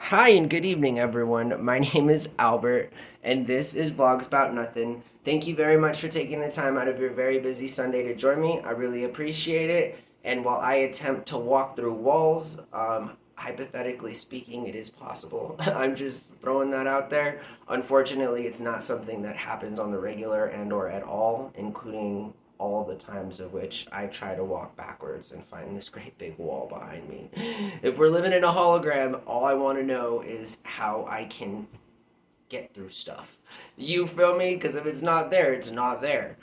Hi and good evening, everyone. My name is Albert, and this is VlogsBoutNothin. Thank you very much for taking the time out of your very busy Sunday to join me. I really appreciate it. And while I attempt to walk through walls, hypothetically speaking, it is possible. I'm just throwing that out there. Unfortunately, it's not something that happens on the regular and/or at all, including all the times of which I try to walk backwards and find this great big wall behind me. If we're living in a hologram, all I want to know is how I can get through stuff. You feel me? Because if it's not there, it's not there.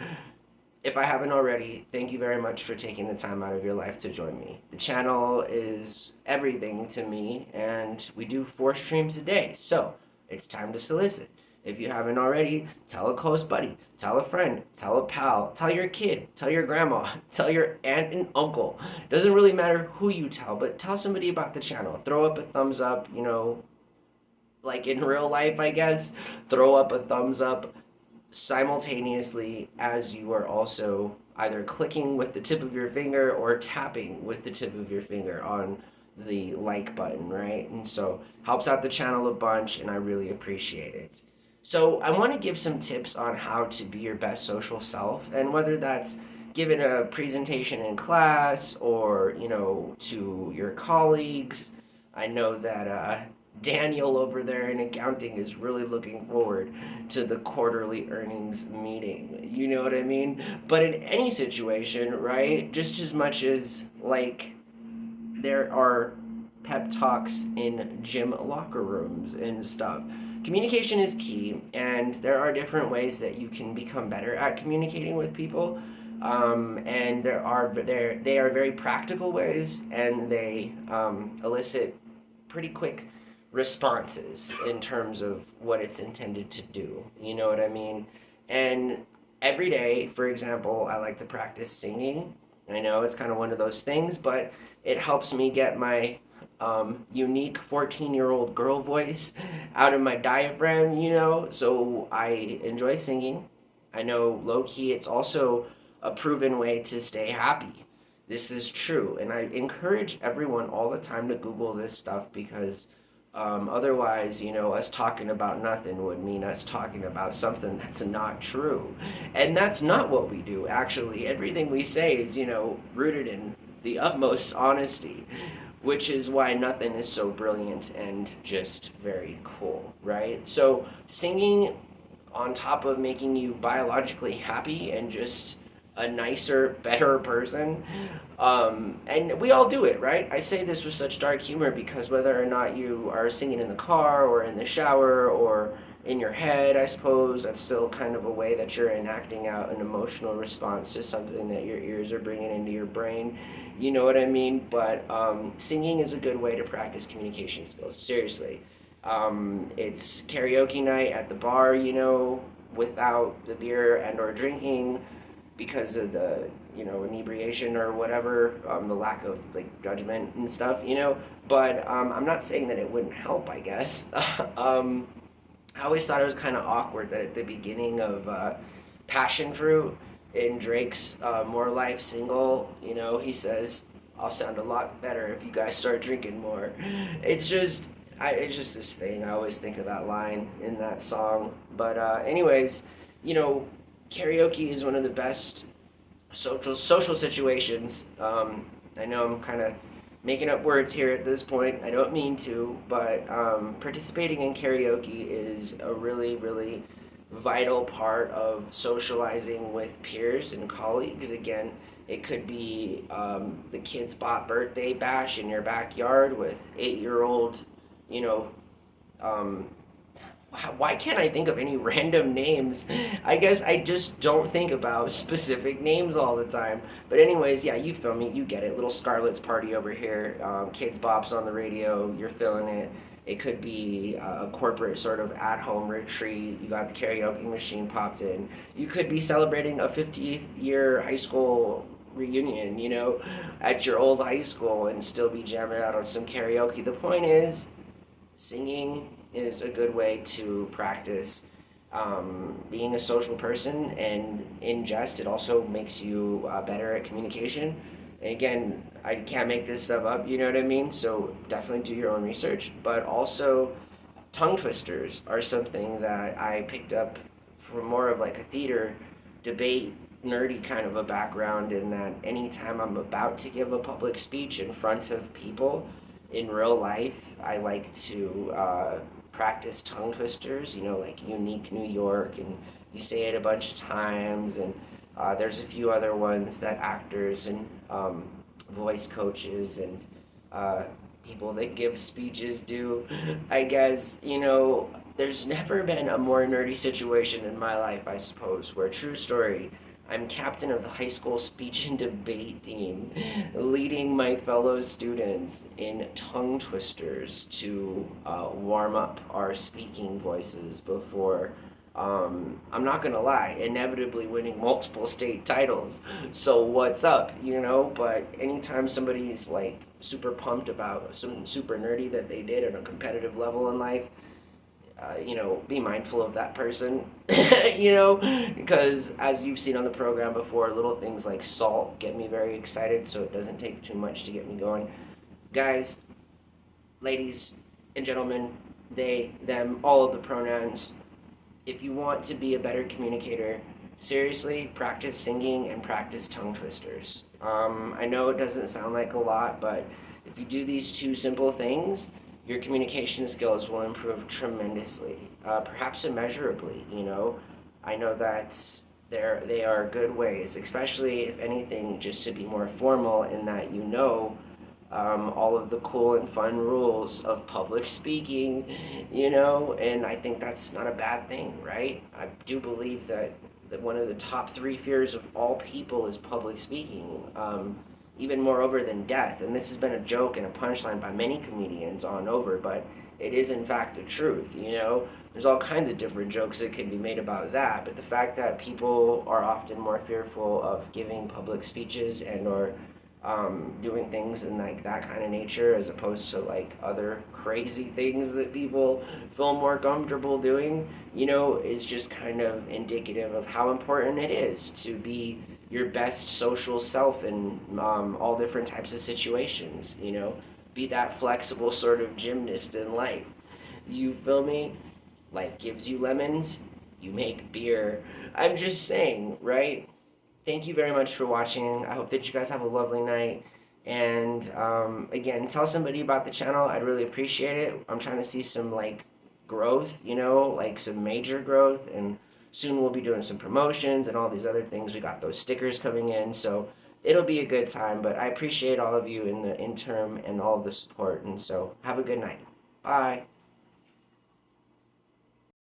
If I haven't already, thank you very much for taking the time out of your life to join me. The channel is everything to me, and we do 4 streams a day, so it's time to solicit. If you haven't already, tell a close buddy, tell a friend, tell a pal, tell your kid, tell your grandma, tell your aunt and uncle. Doesn't really matter who you tell, but tell somebody about the channel. Throw up a thumbs up, like in real life, I guess. Throw up a thumbs up simultaneously as you are also either clicking with the tip of your finger or tapping with the tip of your finger on the like button, right? And so helps out the channel a bunch, and I really appreciate it. So I want to give some tips on how to be your best social self, and whether that's giving a presentation in class or, to your colleagues. I know that Daniel over there in accounting is really looking forward to the quarterly earnings meeting. You know what I mean? But in any situation, right? Just as much as like there are pep talks in gym locker rooms and stuff. Communication is key, and there are different ways that you can become better at communicating with people. And they are very practical ways, and they elicit pretty quick responses in terms of what it's intended to do. You know what I mean? And every day, for example, I like to practice singing. I know it's kind of one of those things, but it helps me get my unique 14-year-old girl voice out of my diaphragm. So I enjoy singing. I know low key, it's also a proven way to stay happy. This is true, and I encourage everyone all the time to Google this stuff because otherwise, us talking about nothing would mean us talking about something that's not true. And that's not what we do, actually. Everything we say is, rooted in the utmost honesty, which is why nothing is so brilliant and just very cool, right? So, singing on top of making you biologically happy and just a nicer, better person. And we all do it, right? I say this with such dark humor because whether or not you are singing in the car or in the shower or in your head, I suppose, that's still kind of a way that you're enacting out an emotional response to something that your ears are bringing into your brain. You know what I mean? But singing is a good way to practice communication skills, seriously. It's karaoke night at the bar, without the beer and or drinking because of the inebriation or whatever, the lack of like judgment and stuff. But I'm not saying that it wouldn't help, I guess. I always thought it was kind of awkward that at the beginning of Passion Fruit in Drake's More Life single, he says, I'll sound a lot better if you guys start drinking more. It's just this thing. I always think of that line in that song. But anyways, karaoke is one of the best social situations. I know I'm kind of making up words here at this point. I don't mean to, but participating in karaoke is a really, really vital part of socializing with peers and colleagues. Again, it could be the kids' bot birthday bash in your backyard with 8-year-old, you know, um, why can't I think of any random names? I guess I just don't think about specific names all the time. But anyways, yeah, you feel me, you get it. Little Scarlet's party over here, Kids Bops on the radio, you're feeling it. It could be a corporate sort of at-home retreat. You got the karaoke machine popped in. You could be celebrating a 50th year high school reunion, at your old high school and still be jamming out on some karaoke. The point is, singing is a good way to practice being a social person, and in jest, it also makes you better at communication. And again, I can't make this stuff up, you know what I mean? So definitely do your own research. But also, tongue twisters are something that I picked up from more of like a theater debate nerdy kind of a background, in that anytime I'm about to give a public speech in front of people in real life, I like to practice tongue twisters, you know, like Unique New York, and you say it a bunch of times, and there's a few other ones that actors and voice coaches and people that give speeches do. I guess, you know, there's never been a more nerdy situation in my life, I suppose, where, true story, I'm captain of the high school speech and debate team, leading my fellow students in tongue twisters to warm up our speaking voices before, I'm not gonna lie, inevitably winning multiple state titles. So what's up, you know? But anytime somebody's like super pumped about something super nerdy that they did on a competitive level in life, you know, be mindful of that person, you know, because as you've seen on the program before, little things like salt get me very excited, so it doesn't take too much to get me going. Guys, ladies, and gentlemen, they, them, all of the pronouns, if you want to be a better communicator, seriously, practice singing and practice tongue twisters. I know it doesn't sound like a lot, but if you do these two simple things, your communication skills will improve tremendously, perhaps immeasurably, you know. I know that they are good ways, especially if anything, just to be more formal, in that you know all of the cool and fun rules of public speaking, you know, and I think that's not a bad thing, right? I do believe that one of the top three fears of all people is public speaking, even moreover than death. And this has been a joke and a punchline by many comedians on over, but it is in fact the truth, you know? There's all kinds of different jokes that can be made about that, but the fact that people are often more fearful of giving public speeches and or doing things in like that kind of nature, as opposed to like other crazy things that people feel more comfortable doing, you know, is just kind of indicative of how important it is to be your best social self in all different types of situations, you know, be that flexible sort of gymnast in life. You feel me? Life gives you lemons, you make beer. I'm just saying, right? Thank you very much for watching. I hope that you guys have a lovely night. And again, tell somebody about the channel. I'd really appreciate it. I'm trying to see some like growth, you know, like some major growth. And soon we'll be doing some promotions and all these other things. We got those stickers coming in. So it'll be a good time. But I appreciate all of you in the interim and all of the support. And so have a good night. Bye.